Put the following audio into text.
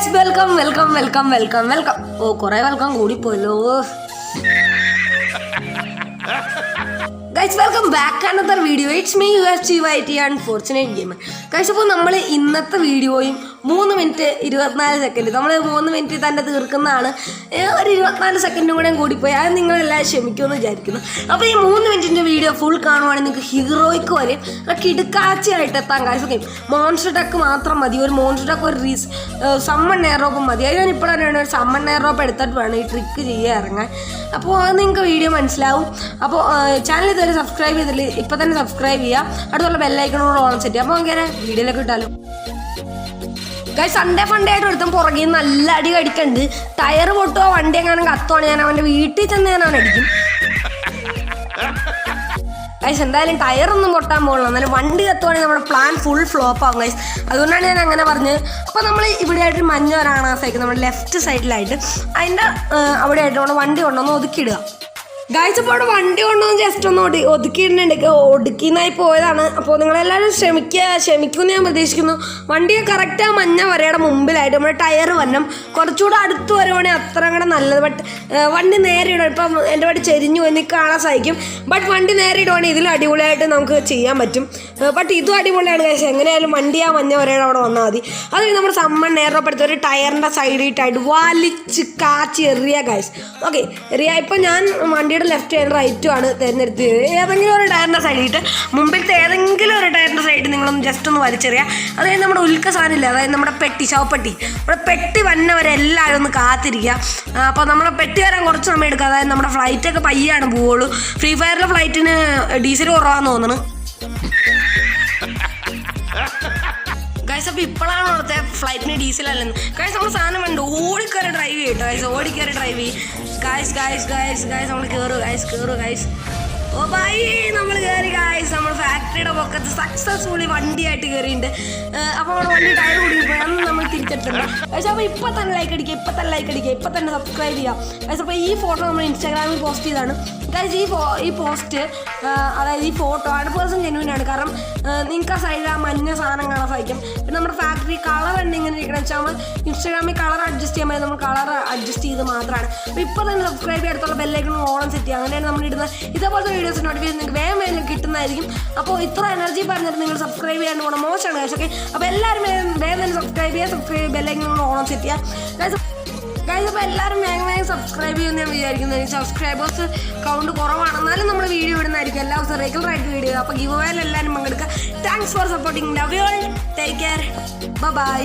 guys, welcome. Oh, korey welcome goodi poyallo. Guys, welcome back to another video. It's me, UFG YT, Unfortunate Gamer. Guys, അപ്പോൾ നമ്മൾ ഇന്നത്തെ വീഡിയോയും 3 minute 24 second നമ്മൾ 3 minute തന്നെ തീർക്കുന്നതാണ്. ഒരു 24 സെക്കൻഡും കൂടെ കൂടിപ്പോയി അത് നിങ്ങളെല്ലാം ക്ഷമിക്കുമെന്ന് വിചാരിക്കുന്നു. അപ്പോൾ ഈ 3 മിനിറ്റിൻ്റെ വീഡിയോ ഫുൾ കാണുവാണെങ്കിൽ നിങ്ങൾക്ക് ഹീറോയ്ക്ക് വരെ കിടുക്കാച്ചയായിട്ട് എത്താൻ കാശ്. ഓക്കെ, മോൺസ്റ്റർ ടക്ക് മാത്രം മതി. ഒരു മോൺസ്റ്റർ ടക്ക് ഒരു സമ്മൺ എയർ റോപ്പ് മതി. അത് ഞാൻ ഇപ്പോഴാണ് ഒരു സമ്മൺ എയർ റോപ്പ് എടുത്തിട്ട് വേണം ഈ ട്രിക്ക് ചെയ്യാൻ ഇറങ്ങാൻ. അപ്പോൾ അത് നിങ്ങൾക്ക് വീഡിയോ മനസ്സിലാവും. അപ്പോൾ ചാനൽ ഇതുവരെ സബ്സ്ക്രൈബ് ചെയ്തില്ല, ഇപ്പം തന്നെ സബ്സ്ക്രൈബ് ചെയ്യുക. അടുത്തുള്ള ബെല്ലൈക്കണോട് ഓൺ സെറ്റ് ചെയ്യുക. അപ്പോൾ അങ്ങനെ വീഡിയോയിലേക്ക് ഇട്ടാലോ. ഗൈസ്, സൺഡേ ഫണ്ടേ ആയിട്ട് ഒരുത്തം പുറകെ നല്ല അടി കടിക്കുന്നുണ്ട്. ടയർ പൊട്ടുക വണ്ടി എങ്ങാനും കത്തുവാണ്, ഞാൻ അവൻ്റെ വീട്ടിൽ ചെന്ന് ഞാൻ അടിക്കും. ഗൈസ്, എന്തായാലും ടയറൊന്നും പൊട്ടാൻ പോകണം, എന്നാലും വണ്ടി കത്തുവാണെങ്കിൽ നമ്മുടെ പ്ലാൻ ഫുൾ ഫ്ലോപ്പ് ആകും ഗൈസ്. അതുകൊണ്ടാണ് ഞാൻ അങ്ങനെ പറഞ്ഞത്. അപ്പോൾ നമ്മൾ ഇവിടെ ആയിട്ട് മഞ്ഞ ഒരാണ് ആ സൈക്കിൾ നമ്മുടെ ലെഫ്റ്റ് സൈഡിലായിട്ട് അതിൻ്റെ അവിടെ ആയിട്ട് നമ്മൾ വണ്ടി കൊണ്ടുവന്ന് ഒതുക്കിയിടുക. ഗൈസ്, അപ്പോൾ അവിടെ വണ്ടി കൊണ്ടുവന്ന് ജസ്റ്റ് ഒന്ന് ഒതുക്കിയിടുന്നുണ്ട്. ഒടുക്കിന്നായി പോയതാണ്. അപ്പോൾ നിങ്ങളെല്ലാവരും ക്ഷമിക്കുമെന്ന് ഞാൻ പ്രതീക്ഷിക്കുന്നു. വണ്ടി കറക്റ്റ് ആ മഞ്ഞ വരയുടെ മുമ്പിലായിട്ട് നമ്മുടെ ടയർ വരണം. കുറച്ചുകൂടെ അടുത്ത് വരുവാണെങ്കിൽ അത്ര കൂടെ നല്ലത്. ബട്ട് വണ്ടി നേരെ ഇടുക. ഇപ്പം എൻ്റെ വണ്ടി ചെരിഞ്ഞു എനിക്ക് കാണാൻ സാധിക്കും. ബട്ട് വണ്ടി നേരെ ഇടുവാണെങ്കിൽ ഇതിൽ അടിപൊളിയായിട്ട് നമുക്ക് ചെയ്യാൻ പറ്റും. ബട്ട് ഇതും അടിപൊളിയാണ് ഗൈസ്. എങ്ങനെയായാലും വണ്ടി ആ മഞ്ഞ വരയുടെ അവിടെ വന്നാൽ മതി. അത് നമ്മൾ സമ്മൺ നേരപ്പെടുത്ത ഒരു ടയറിൻ്റെ സൈഡിട്ടായിട്ട് വലിച്ച് കാച്ചി എറിയുക ഗൈസ്. ഓക്കെ, എറിയുക. ഇപ്പം ഞാൻ വണ്ടിയുടെ ലെഫ്റ്റ് ആൻഡ് റൈറ്റും ആണ് തിരഞ്ഞെടുത്തത്. ഏതെങ്കിലും ഒരു ടയറിൻ്റെ സൈഡിട്ട് മുമ്പിലത്തെ ഏതെങ്കിലും ഒരു ടയറിൻ്റെ സൈഡ് നിങ്ങളൊന്ന് ജസ്റ്റ് ഒന്ന് വലിച്ചെറിയുക. അതായത് നമ്മുടെ ഉൽക്ക സാധനമില്ല, അതായത് നമ്മുടെ പെട്ടി, ശവപ്പെട്ടി, നമ്മുടെ പെട്ടി വന്നവരെ എല്ലാവരും ഒന്ന് കാത്തിരിക്കുക. അപ്പോൾ നമ്മുടെ പെട്ടി വരാൻ കുറച്ച് സമയം എടുക്കുക. അതായത് നമ്മുടെ ഫ്ലൈറ്റൊക്കെ പയ്യാണ് പോവുള്ളൂ. ഫ്രീ ഫയറിലെ ഫ്ലൈറ്റിന് ഡീസൽ കുറവാന്ന് തോന്നുന്നു ഗൈസ്. അപ്പോൾ ഇപ്പോഴാണ് അവിടുത്തെ ഫ്ലൈറ്റിന് ഡീസലല്ലെന്ന് ഗൈസ്. നമ്മൾ സാധനം വേണ്ട ഓടിക്കയറി ഡ്രൈവ് ചെയ്യട്ടോ ഗൈസ്. ഓടിക്കയറി ഡ്രൈവ് ചെയ്യും ഗൈസ്. നമ്മൾ കയറും ഗൈസ്. ഓ ബൈ, നമ്മൾ കയറി ഗൈസ്. നമ്മൾ ഫാക്ടറിയുടെ പൊക്കത്ത് സക്സസ്ഫുള്ളി വണ്ടിയായിട്ട് കയറിയിട്ടുണ്ട്. അപ്പോൾ നമ്മുടെ വണ്ടി ടയർ കുടുങ്ങിപ്പോയി നമ്മൾ തിരിച്ചെത്തുണ്ട് ഗൈസ്. അപ്പോൾ ഇപ്പം തന്നെ ലൈക്ക് അടിക്കുക, ഇപ്പം തന്നെ സബ്സ്ക്രൈബ് ചെയ്യാം ഗൈസ്. അപ്പോൾ ഈ ഫോട്ടോ നമ്മൾ ഇൻസ്റ്റാഗ്രാമിൽ പോസ്റ്റ് ചെയ്താണ് ഗൈസ്. ഈ പോസ്റ്റ് അതായത് ഈ ഫോട്ടോ 100% ജെന്യൂനാണ്. കാരണം നിങ്ങൾക്ക് ആ സൈഡിൽ ആ മഞ്ഞ സാധനം കാണാൻ സാധിക്കും. പിന്നെ നമ്മുടെ ഫാക്ടറി കളർ ഉണ്ട് ഇങ്ങനെ ഇരിക്കണം വെച്ചാൽ നമ്മൾ ഇൻസ്റ്റാഗ്രാമിൽ കളർ അഡ്ജസ്റ്റ് ചെയ്യാൻ പറ്റും. നമ്മൾ കളർ അഡ്ജസ്റ്റ് ചെയ്ത് മാത്രമാണ്. അപ്പോൾ ഇപ്പോൾ തന്നെ സബ്സ്ക്രൈബ് ചെയ്ത് അടുത്തുള്ള ബെല്ലൈക്കൺ ഓൺ സെറ്റ് ചെയ്യുക. അങ്ങനെയാണ് നമ്മൾ ഇടുന്നത്. ഇതേപോലത്തെ വീഡിയോസ് നോട്ടിഫിക്കേഷൻ നിങ്ങൾക്ക് വേഗം കിട്ടുന്നതായിരിക്കും. അപ്പോൾ ഇത്ര എനർജി പറഞ്ഞിട്ട് നിങ്ങൾ സബ്സ്ക്രൈബ് ചെയ്യാണ്ട് പോകണം, മോശമാണ് ഗൈസ്. ഓക്കെ, അപ്പോൾ എല്ലാവരും വേഗം തന്നെ സബ്സ്ക്രൈബ് ചെയ്യുക, ബെല്ലൈക്കൺ ഓൺ സെറ്റ് ചെയ്യുക ഗൈസ്. അപ്പോൾ എല്ലാവരും വേഗം സബ്സ്ക്രൈബ് ചെയ്യുമെന്ന് ഞാൻ വിചാരിക്കുന്നത്. സബ്സ്ക്രൈബേഴ്സ് കൗണ്ട് കുറവാണ്, എന്നാലും നമ്മൾ വീഡിയോ ഇടുന്നതായിരിക്കും എല്ലാ ദിവസവും റെഗുലറായിട്ട് വീഡിയോ. അപ്പോൾ ഗിവ് അവേയിൽ എല്ലാവരും പങ്കെടുക്കുക. Thanks for supporting. Love you all. Take care. By.